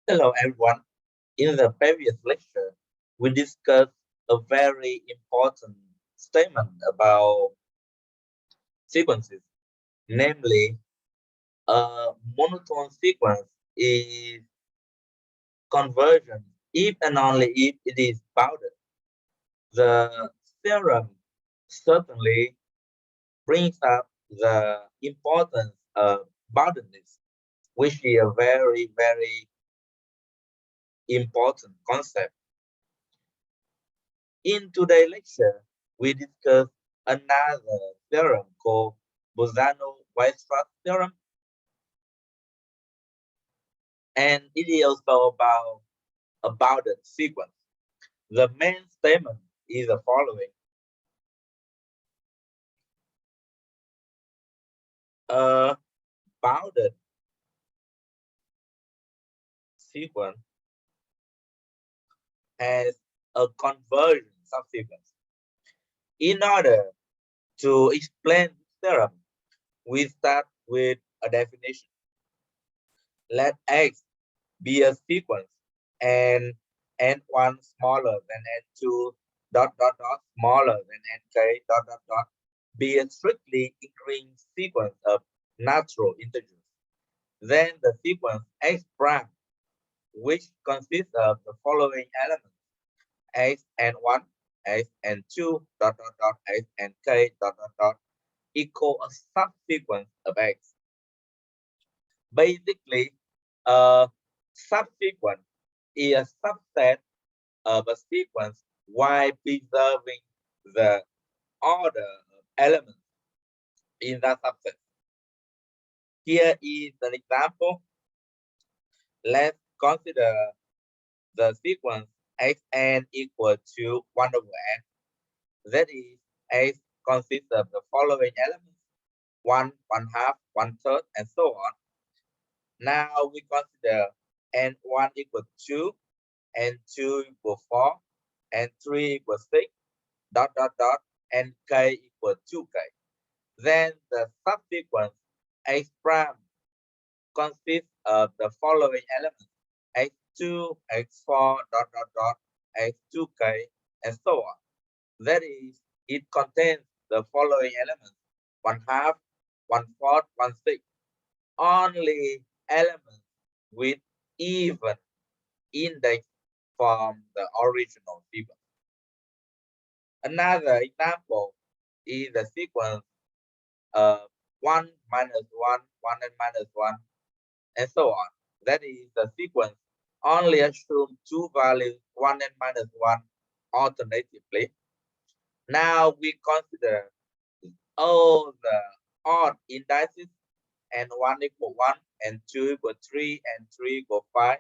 Hello everyone. In the previous lecture, we discussed a very important statement about sequences, namely a monotone sequence is convergent if and only if it is bounded. The theorem certainly brings up the importance of boundedness, which is a very important concept. In today's lecture, we discuss another theorem called Bolzano-Weierstrass theorem, and it is also about the sequence. The main statement is the following: a bounded sequence has a convergent subsequence. In order to explain this theorem, we start with a definition. Let X be a sequence and n1 smaller than n2 smaller than nk be a strictly increasing sequence of natural integers. Then the sequence x prime, which consists of the following elements: x and 1, x and 2 x and k equal a subsequence of x. Basically, a subsequence is a subset of a sequence while preserving the order of elements in that subset. Here is an example. Let's consider the sequence xn equal to 1 over n. That is, x consists of the following elements: 1, 1/2, 1/3, and so on. Now we consider n1 equal 2, n2 equal 4, n3 equal 6, and k equal 2k. Then the subsequence x prime consists of the following elements: x2, x4, x2k, and so on. That is, it contains the following elements: 1/2, 1/4, 1/6. Only elements with even index from the original sequence. Another example is the sequence of 1 minus 1, 1 and minus 1, and so on. That is, the sequence only assumes two values, 1 and minus 1, alternatively. Now we consider all the odd indices, and 1 equal 1, and 2 equal 3, and 3 equal 5,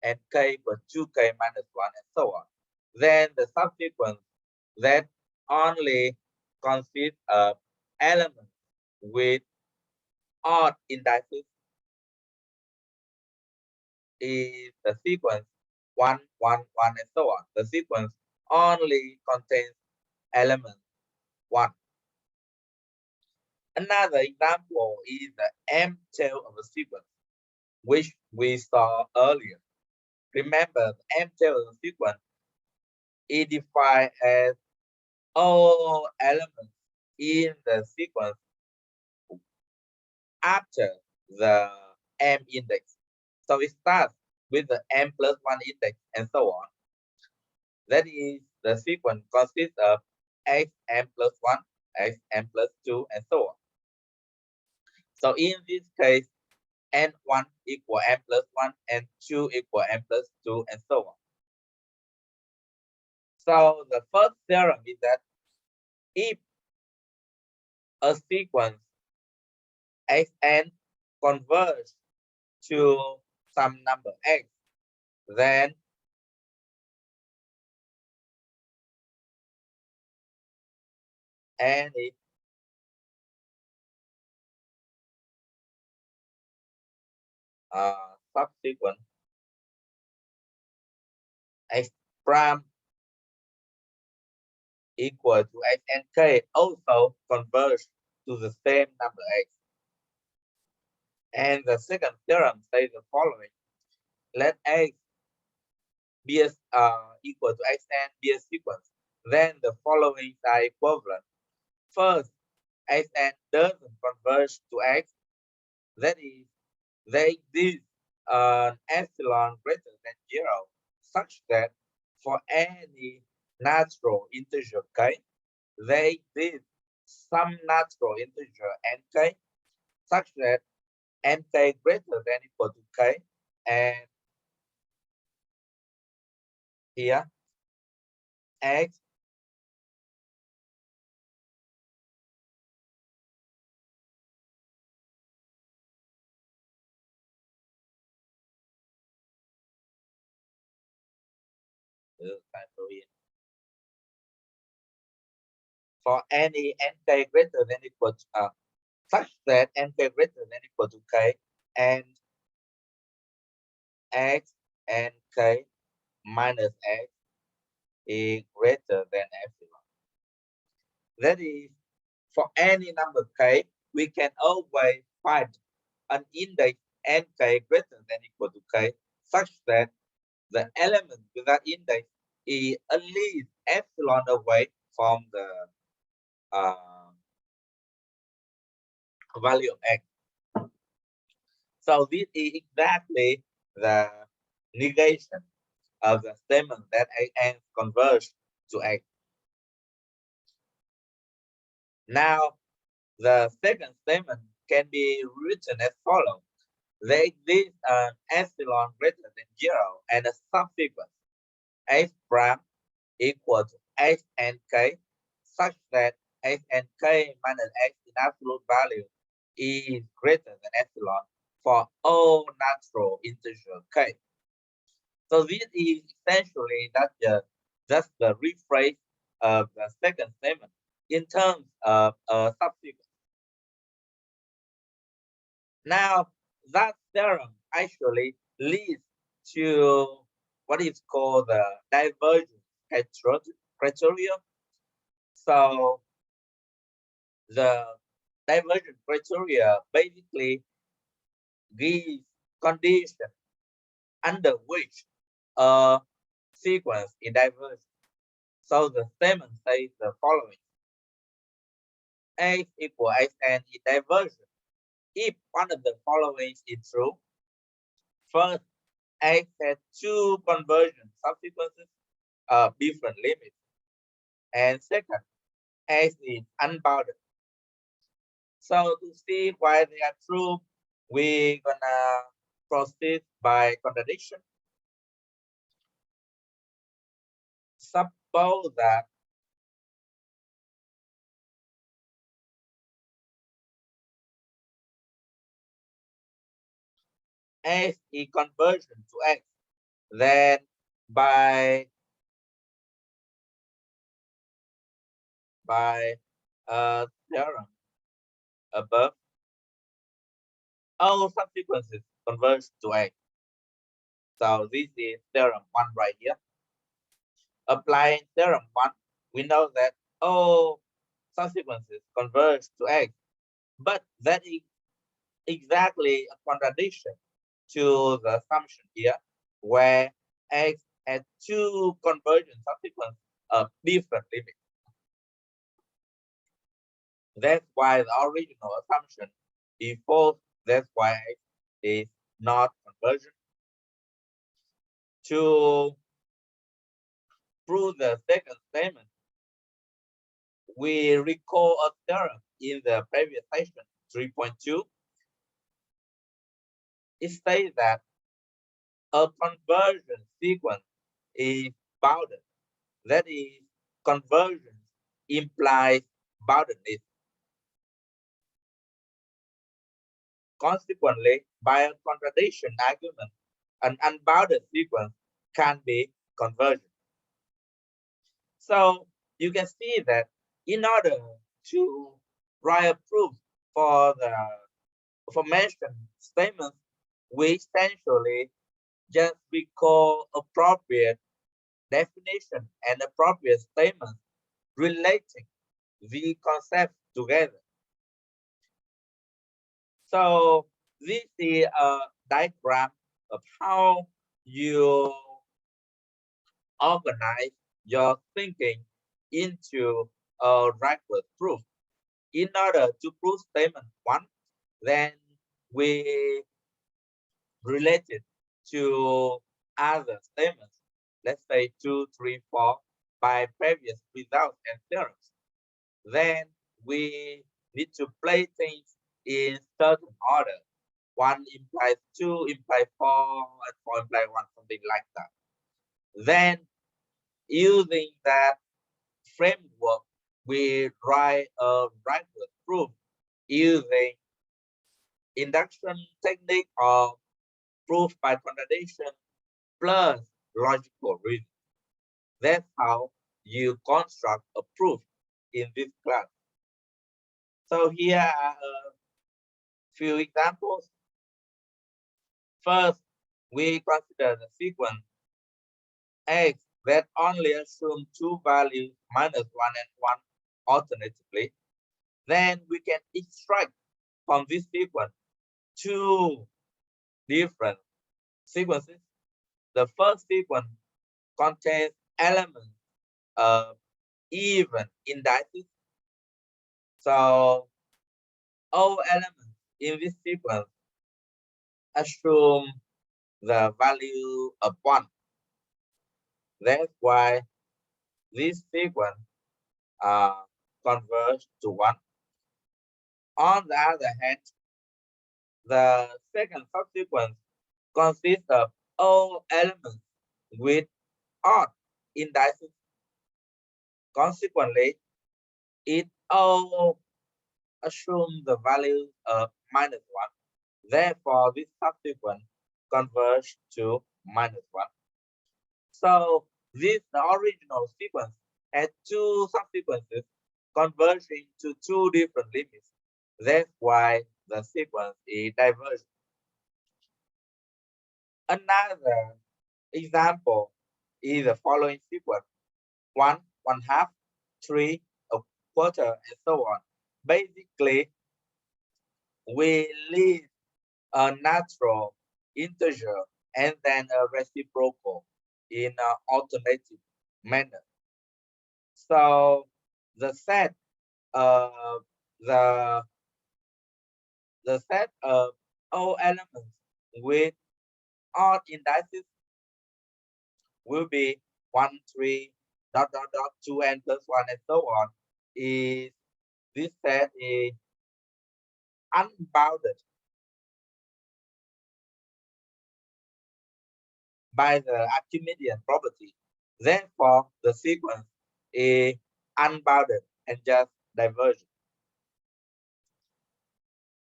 and k equal 2k minus 1, and so on. Then the subsequence that only consists of elements with odd indices is the sequence 1, 1, 1, and so on. The sequence only contains element 1. Another example is the M tail of a sequence, which we saw earlier. Remember, the M tail of a sequence is defined as all elements in the sequence after the M index. So it starts with the M plus 1 index and so on. That is, the sequence consists of x m plus 1, x m plus 2, and so on. So in this case, n1 equal m plus 1, n2 equal m plus 2, and so on. So the first theorem is that if a sequence xn converges to some number x, then any subsequent x prime equal to x and k also converge to the same number x. And the second theorem says the following: let x be a, equal to xn be a sequence, then the following are equivalent. First, xn doesn't converge to x, that is, there exists an epsilon greater than 0, such that for any natural integer k, there exists some natural integer nk, such that nk greater than equal to k, and here x for any nk greater than equal to such that nk greater than equal to k, and x and k minus x is greater than epsilon. That is, for any number k, we can always find an index nk greater than equal to k, such that the element with that index is at least epsilon away from the value of x. So this is exactly the negation of the statement that n converges to x. Now, the second statement can be written as follows. There exists an epsilon greater than 0 and a subsequence x prime equal to x and k, such that x and k minus x in absolute value is greater than epsilon for all natural integer k. So this is essentially just the rephrase of the second statement in terms of a subsequence. Now, that theorem actually leads to what is called the divergence criteria. So the divergence criteria basically gives conditions under which a sequence is divergent. So the statement says the following: x equal xn is divergent if one of the following is true. First, x has two convergent subsequences of different limits. And second, x is unbounded. So to see why they are true, we're gonna proceed by contradiction. Suppose that x is convergent to x, then by theorem above, all subsequences converge to x. So this is theorem 1 right here. Applying theorem 1, we know that all subsequences converge to x, but that is exactly a contradiction to the assumption here, where x has two convergent subsequences of different limits. That's why the original assumption is false. That's why x is not convergent. To prove the second statement, we recall a theorem in the previous section 3.2. It says that a convergent sequence is bounded. That is, convergence implies boundedness. Consequently, by a contradiction argument, an unbounded sequence can be convergent. So you can see that in order to write a proof for the aforementioned statements, we essentially just recall appropriate definition and appropriate statements relating the concepts together. So this is a diagram of how you organize your thinking into a rigorous proof. In order to prove statement one, then we relate it to other statements, let's say 2, 3, 4, by previous results and theorems. Then we need to place things in certain order. 1 implies 2, implies 4, and 4 implies 1, something like that. Then, using that framework, we write a rigorous proof using induction technique or proof by contradiction plus logical reason. That's how you construct a proof in this class. So here are a few examples. First, we consider the sequence X that only assumes two values minus 1 and 1 alternatively. Then we can extract from this sequence two different sequences. The first sequence contains elements of even indices. So all elements in this sequence assume the value of 1. That's why this sequence converges to 1. On the other hand, the second subsequence consists of all elements with odd indices. Consequently, it all assumes the value of minus 1. Therefore, this subsequence converges to minus 1. So this the original sequence has two subsequences converging to two different limits. That's why the sequence is divergent. Another example is the following sequence: 1, 1/2, 3, a quarter, and so on. Basically, we list a natural integer and then a reciprocal in an alternative manner. So the set of the set of all elements with odd indices will be 1, 3, dot dot dot 2n plus 1 and so on. Is this set is unbounded by the Archimedean property. Therefore, the sequence is unbounded and just divergent.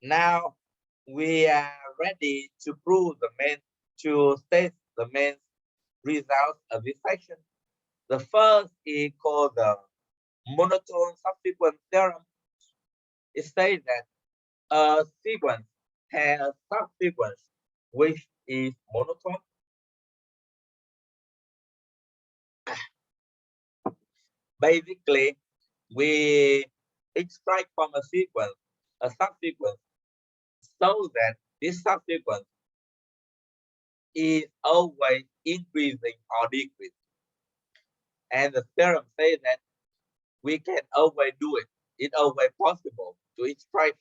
Now we are ready to prove to state the main results of this section. The first is called the monotone subsequence theorem. It says that a sequence has a subsequence which is monotone. Basically, we extract from a sequence a subsequence so that this subsequence is always increasing or decreasing. And the theorem says that we can always do it. It's always possible to extract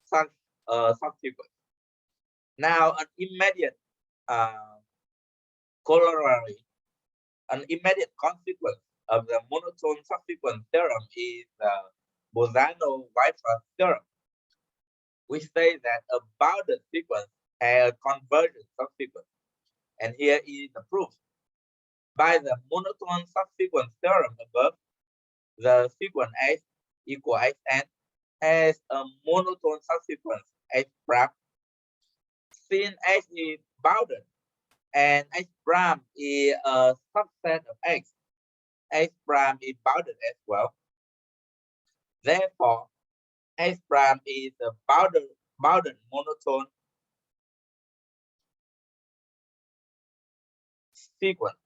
such a subsequence. Now, an immediate corollary, an immediate consequence of the monotone subsequence theorem is the Bolzano-Weierstrass theorem, which says that a bounded sequence has a convergent subsequence. And here is the proof. By the monotone subsequence theorem above, the sequence x equal xn has a monotone subsequence x prime. Since x is bounded and x prime is a subset of x prime is bounded as well. Therefore, x prime is a bounded monotone sequence.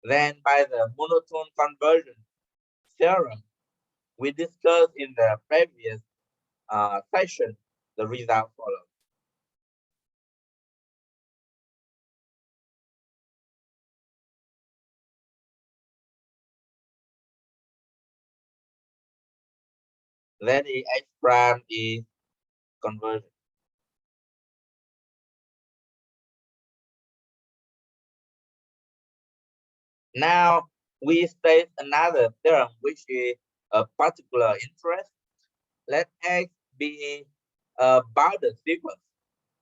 Then by the monotone conversion theorem we discussed in the previous session, the result follows. then the H prime is convergent. Now we state another theorem which is a particular interest. Let X be a bounded sequence.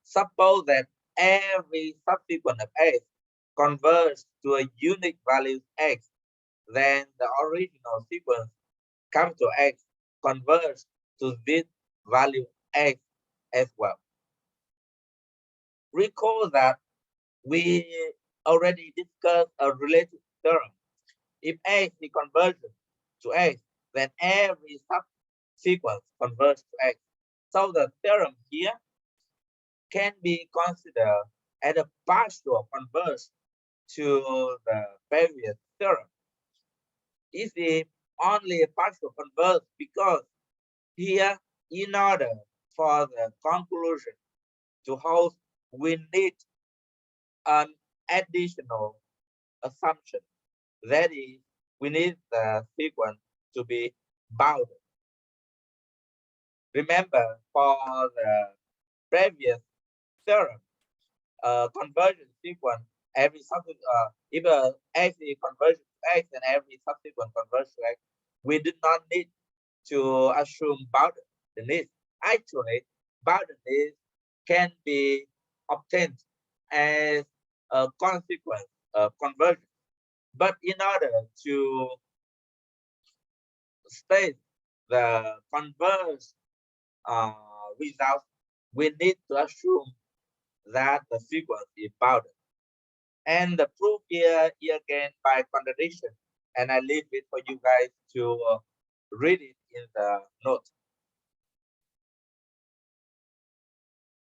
Suppose that every subsequent of X converges to a unique value X, then the original sequence capital X converges to this value X as well. Recall that we already discussed a related theorem. If X is convergent to X, then every subsequence converges to X. So the theorem here can be considered as a partial converge to the previous theorem. It is only a partial converge because here, in order for the conclusion to hold, we need an additional assumption. That is, we need the sequence to be bounded. Remember, for the previous theorem, convergent sequence, every subsequent, if X is convergent to X and every subsequent converges to X, we did not need to assume boundedness. Actually, boundedness can be obtained as a consequence of convergence. But in order to state the converged result, we need to assume that the sequence is bounded. And the proof here again by contradiction. And I leave it for you guys to read it in the note.